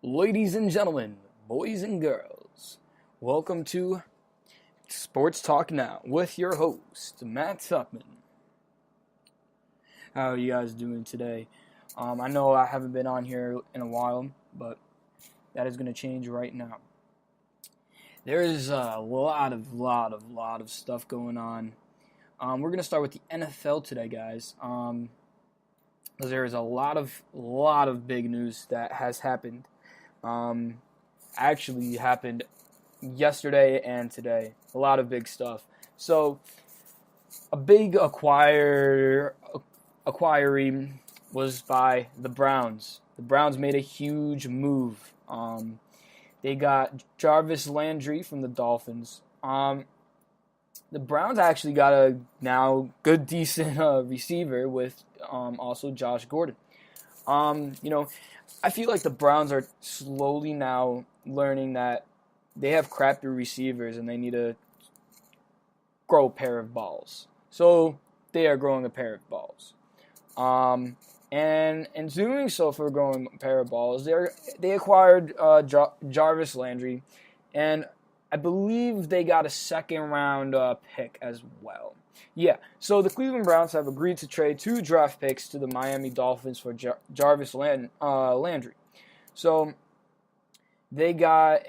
Ladies and gentlemen, boys and girls, welcome to Sports Talk Now with your host, Matt Tuckman. How are you guys doing today? I know I haven't been on here in a while, but that is going to change right now. There is a lot of stuff going on. We're going to start with the NFL today, guys. There is a lot of big news that has happened. Actually happened yesterday and today. A lot of big stuff. So, a big acquiree was by the Browns. The Browns made a huge move. They got Jarvis Landry from the Dolphins. The Browns actually got a now good, decent receiver with also Josh Gordon. I feel like the Browns are slowly now learning that they have crappy receivers and they need to grow a pair of balls. So they are growing a pair of balls. And in doing so for growing a pair of balls, they acquired Jarvis Landry, and I believe they got a second-round pick as well. Yeah, so the Cleveland Browns have agreed to trade 2 draft picks to the Miami Dolphins for Jarvis Landry. So they got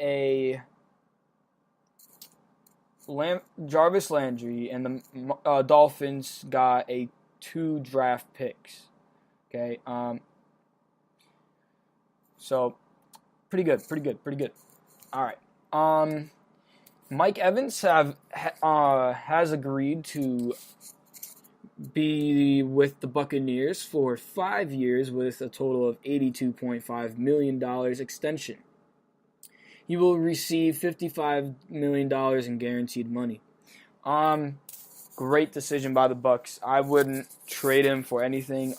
Jarvis Landry, and the Dolphins got 2 draft picks. Okay, so pretty good. All right. Mike Evans has agreed to be with the Buccaneers for 5 years with a total of $82.5 million extension. He will receive $55 million in guaranteed money. Great decision by the Bucs. I wouldn't trade him for anything.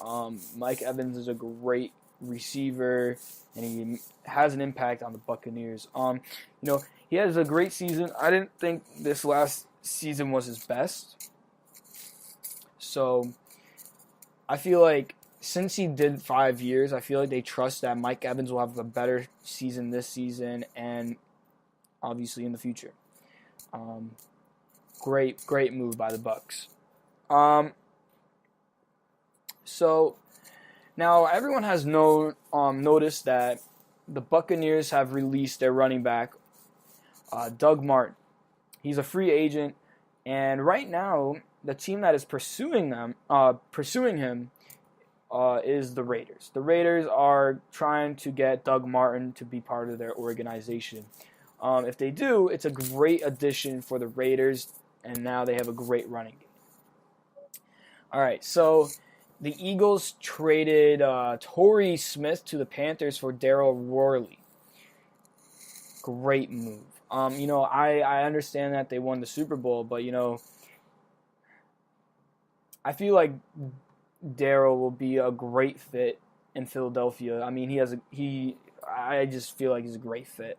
Mike Evans is a great receiver, and he has an impact on the Buccaneers. He has a great season. I didn't think this last season was his best. So I feel like since he did 5 years, I feel like they trust that Mike Evans will have a better season this season and obviously in the future. Great move by the Bucs. So now everyone has noticed that the Buccaneers have released their running back, Doug Martin. He's a free agent, and right now the team that is pursuing him is the Raiders. The Raiders are trying to get Doug Martin to be part of their organization. If they do, it's a great addition for the Raiders, and now they have a great running game. All right, so the Eagles traded Torrey Smith to the Panthers for Daryl Worley. Great move. I understand that they won the Super Bowl, but I feel like Daryl will be a great fit in Philadelphia. I mean, I just feel like he's a great fit.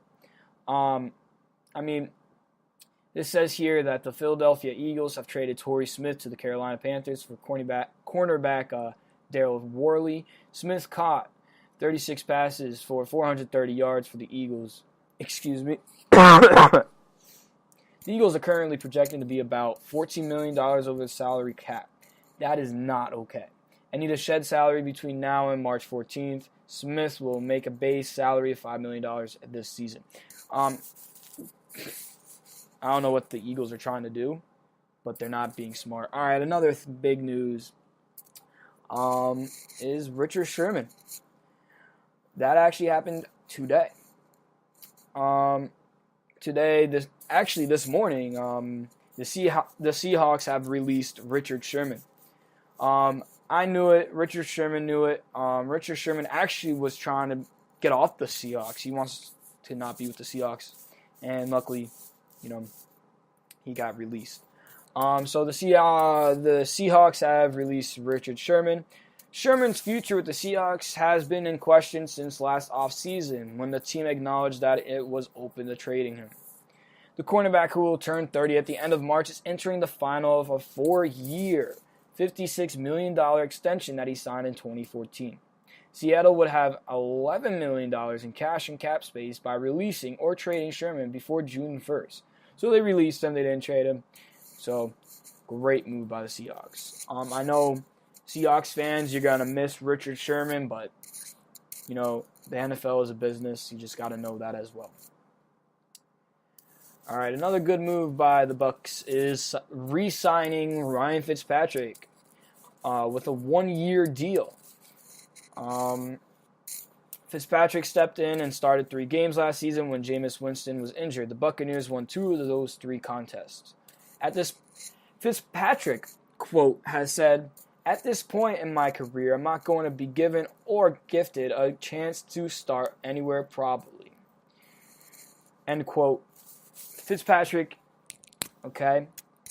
This says here that the Philadelphia Eagles have traded Torrey Smith to the Carolina Panthers for cornerback Daryl Worley. Smith caught 36 passes for 430 yards for the Eagles. Excuse me. The Eagles are currently projecting to be about $14 million over the salary cap. That is not okay. I need to shed salary between now and March 14th. Smith will make a base salary of $5 million this season. I don't know what the Eagles are trying to do, but they're not being smart. All right, another big news is Richard Sherman. That actually happened today. This morning, the Seahawks have released Richard Sherman. I knew it. Richard Sherman knew it. Richard Sherman actually was trying to get off the Seahawks. He wants to not be with the Seahawks, and luckily, he got released. So the Seahawks have released Richard Sherman. Sherman's future with the Seahawks has been in question since last offseason, when the team acknowledged that it was open to trading him. The cornerback, who will turn 30 at the end of March, is entering the final of a 4-year, $56 million extension that he signed in 2014. Seattle would have $11 million in cash and cap space by releasing or trading Sherman before June 1st. So they released him, they didn't trade him. So great move by the Seahawks. I know Seahawks fans, you're going to miss Richard Sherman, but, you know, the NFL is a business. You just got to know that as well. All right, another good move by the Bucs is re-signing Ryan Fitzpatrick with a 1-year deal. Fitzpatrick stepped in and started 3 games last season when Jameis Winston was injured. The Buccaneers won 2 of those 3 contests. Fitzpatrick, quote, has said, "At this point in my career, I'm not going to be given or gifted a chance to start anywhere probably." End quote. Fitzpatrick, okay,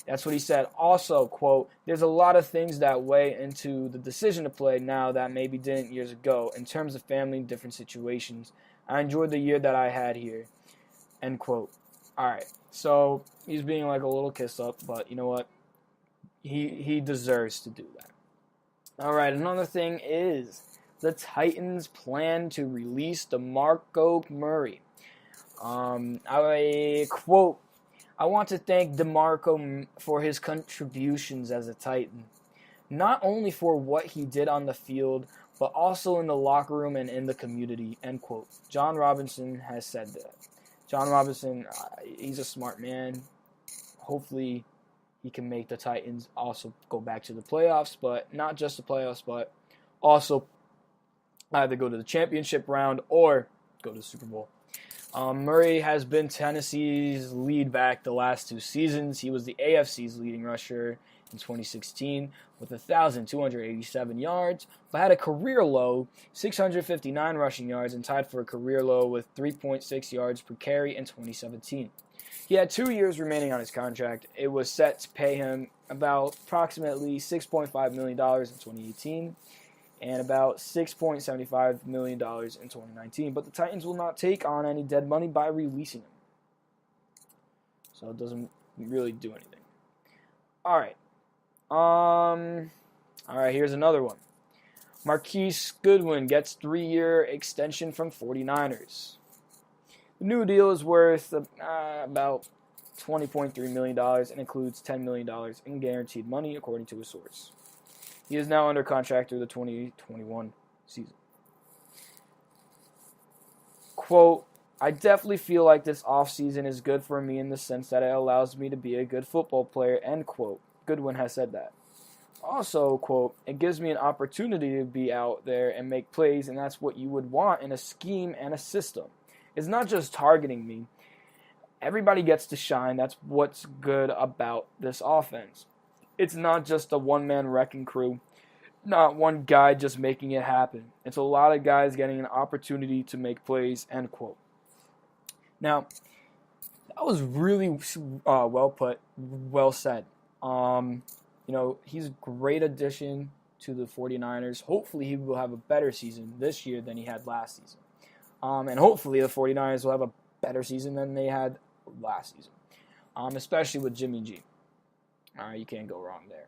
that's what he said. Also, quote, "There's a lot of things that weigh into the decision to play now that maybe didn't years ago in terms of family and different situations. I enjoyed the year that I had here." End quote. All right, so he's being like a little kiss up, but you know what? He deserves to do that. All right, another thing is the Titans plan to release DeMarco Murray. I quote, "I want to thank DeMarco for his contributions as a Titan, not only for what he did on the field, but also in the locker room and in the community." End quote. John Robinson has said that. John Robinson, he's a smart man. Hopefully he can make the Titans also go back to the playoffs, but not just the playoffs, but also either go to the championship round or go to the Super Bowl. Murray has been Tennessee's lead back the last 2 seasons. He was the AFC's leading rusher in 2016 with 1,287 yards, but had a career low 659 rushing yards and tied for a career low with 3.6 yards per carry in 2017. He had 2 years remaining on his contract. It was set to pay him about approximately $6.5 million in 2018 and about $6.75 million in 2019. But the Titans will not take on any dead money by releasing him. So it doesn't really do anything. All right. Here's another one. Marquise Goodwin gets 3-year extension from 49ers. The new deal is worth about $20.3 million and includes $10 million in guaranteed money, according to a source. He is now under contract through the 2021 season. Quote, "I definitely feel like this offseason is good for me in the sense that it allows me to be a good football player," end quote. Goodwin has said that. Also, quote, "It gives me an opportunity to be out there and make plays, and that's what you would want in a scheme and a system. It's not just targeting me. Everybody gets to shine. That's what's good about this offense. It's not just a one-man wrecking crew, not one guy just making it happen. It's a lot of guys getting an opportunity to make plays," end quote. Now, that was really well put, well said. He's a great addition to the 49ers. Hopefully he will have a better season this year than he had last season. And hopefully the 49ers will have a better season than they had last season, especially with Jimmy G. All right, you can't go wrong there.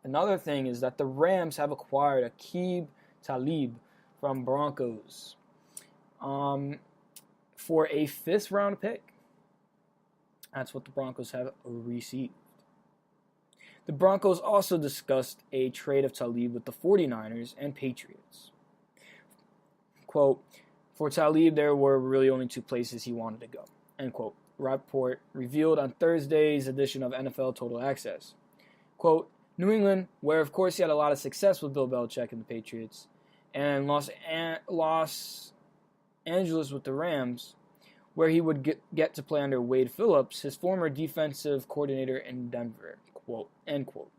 Another thing is that the Rams have acquired Aqib Talib from Broncos for a 5th-round pick. That's what the Broncos have received. The Broncos also discussed a trade of Talib with the 49ers and Patriots. Quote, "For Talib, there were really only 2 places he wanted to go," end quote. Rapport revealed on Thursday's edition of NFL Total Access. Quote, "New England, where of course he had a lot of success with Bill Belichick and the Patriots, and Los Angeles with the Rams, where he would get to play under Wade Phillips, his former defensive coordinator in Denver," quote, end quote.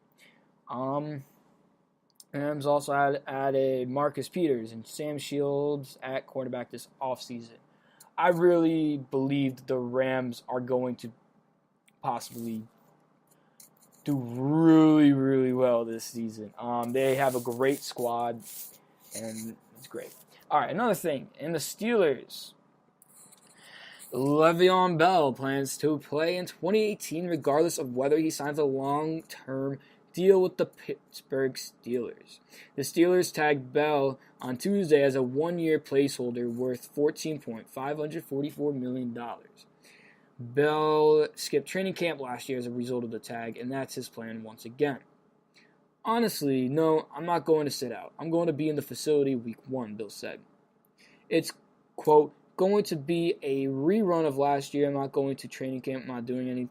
Rams also added Marcus Peters and Sam Shields at quarterback this offseason. I really believe the Rams are going to possibly do really, really well this season. They have a great squad, and it's great. All right, another thing. In the Steelers, Le'Veon Bell plans to play in 2018 regardless of whether he signs a long-term deal with the Pittsburgh Steelers. The Steelers tagged Bell on Tuesday as a one-year placeholder worth $14.544 million. Bell skipped training camp last year as a result of the tag, and that's his plan once again. Honestly, no, I'm not going to sit out. I'm going to be in the facility week 1, Bill said. It's, quote, going to be a rerun of last year. I'm not going to training camp. I'm not doing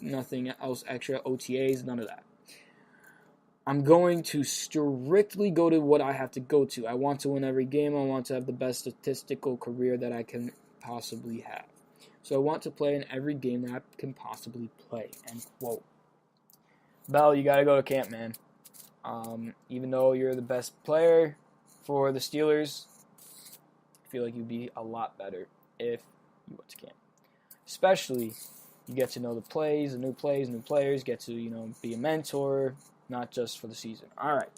nothing else extra, OTAs, none of that. I'm going to strictly go to what I have to go to. I want to win every game. I want to have the best statistical career that I can possibly have. So I want to play in every game that I can possibly play, end quote. Bell, you got to go to camp, man. Even though you're the best player for the Steelers, I feel like you'd be a lot better if you went to camp. Especially, you get to know the plays, the new players, get to, be a mentor, not just for the season. All right.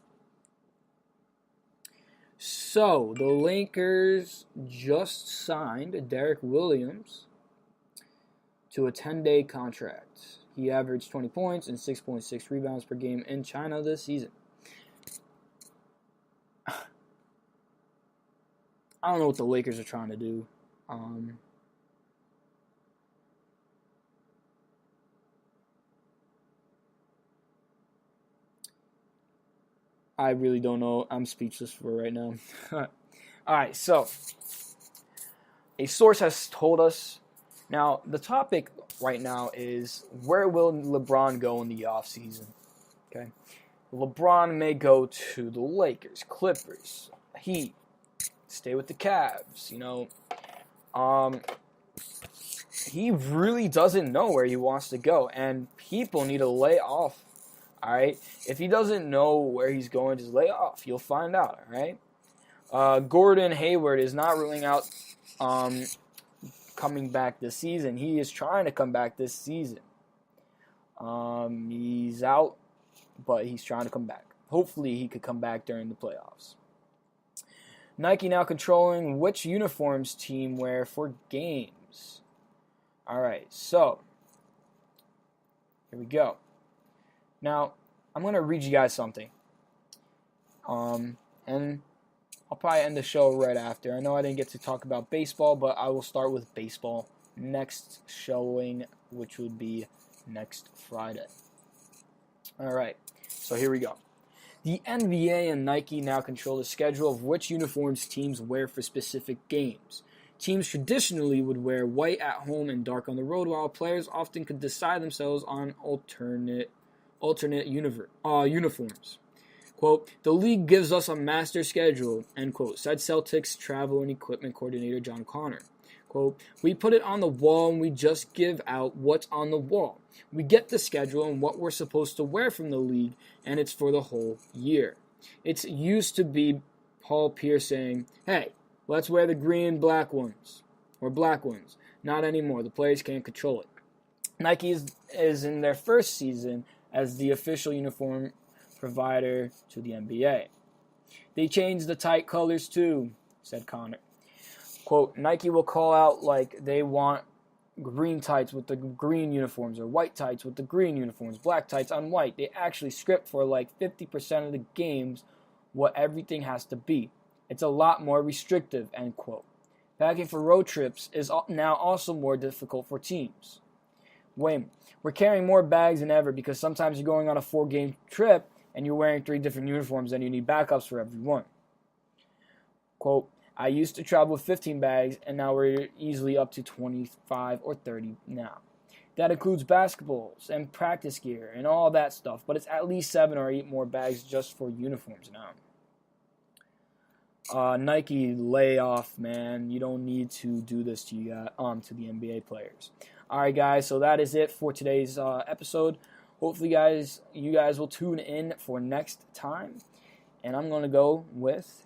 So, the Lakers just signed Derek Williams to a 10-day contract. He averaged 20 points and 6.6 rebounds per game in China this season. I don't know what the Lakers are trying to do. I really don't know. I'm speechless for right now. All right, so a source has told us. Now, the topic right now is where will LeBron go in the offseason? Okay, LeBron may go to the Lakers, Clippers, Heat, stay with the Cavs. He really doesn't know where he wants to go, and people need to lay off. All right, if he doesn't know where he's going, just lay off. You'll find out. All right. Gordon Hayward is not ruling out coming back this season. He is trying to come back this season. He's out, but he's trying to come back. Hopefully, he could come back during the playoffs. Nike now controlling which uniforms team wear for games. All right, so here we go. Now, I'm going to read you guys something. And I'll probably end the show right after. I know I didn't get to talk about baseball, but I will start with baseball next showing, which would be next Friday. All right, so here we go. The NBA and Nike now control the schedule of which uniforms teams wear for specific games. Teams traditionally would wear white at home and dark on the road, while players often could decide themselves on alternate uniforms. Quote, the league gives us a master schedule, end quote, said Celtics travel and equipment coordinator John Connor. Quote, we put it on the wall and we just give out what's on the wall. We get the schedule and what we're supposed to wear from the league, and it's for the whole year. It used to be Paul Pierce saying, hey, let's wear the green and black ones, or black ones. Not anymore. The players can't control it. Nike is in their first season as the official uniform provider to the NBA. They changed the tight colors too, said Connor. Quote, Nike will call out like they want green tights with the green uniforms or white tights with the green uniforms, black tights on white. They actually script for like 50% of the games what everything has to be. It's a lot more restrictive, end quote. Packing for road trips is now also more difficult for teams. Wait, we're carrying more bags than ever because sometimes you're going on a 4-game trip and you're wearing 3 different uniforms and you need backups for every one. Quote, I used to travel with 15 bags and now we're easily up to 25 or 30 now. That includes basketballs and practice gear and all that stuff, but it's at least 7 or 8 more bags just for uniforms now. Nike, lay off, man. You don't need to do this to you to the NBA players. All right, guys. So that is it for today's episode. Hopefully, you guys will tune in for next time. And I'm gonna go with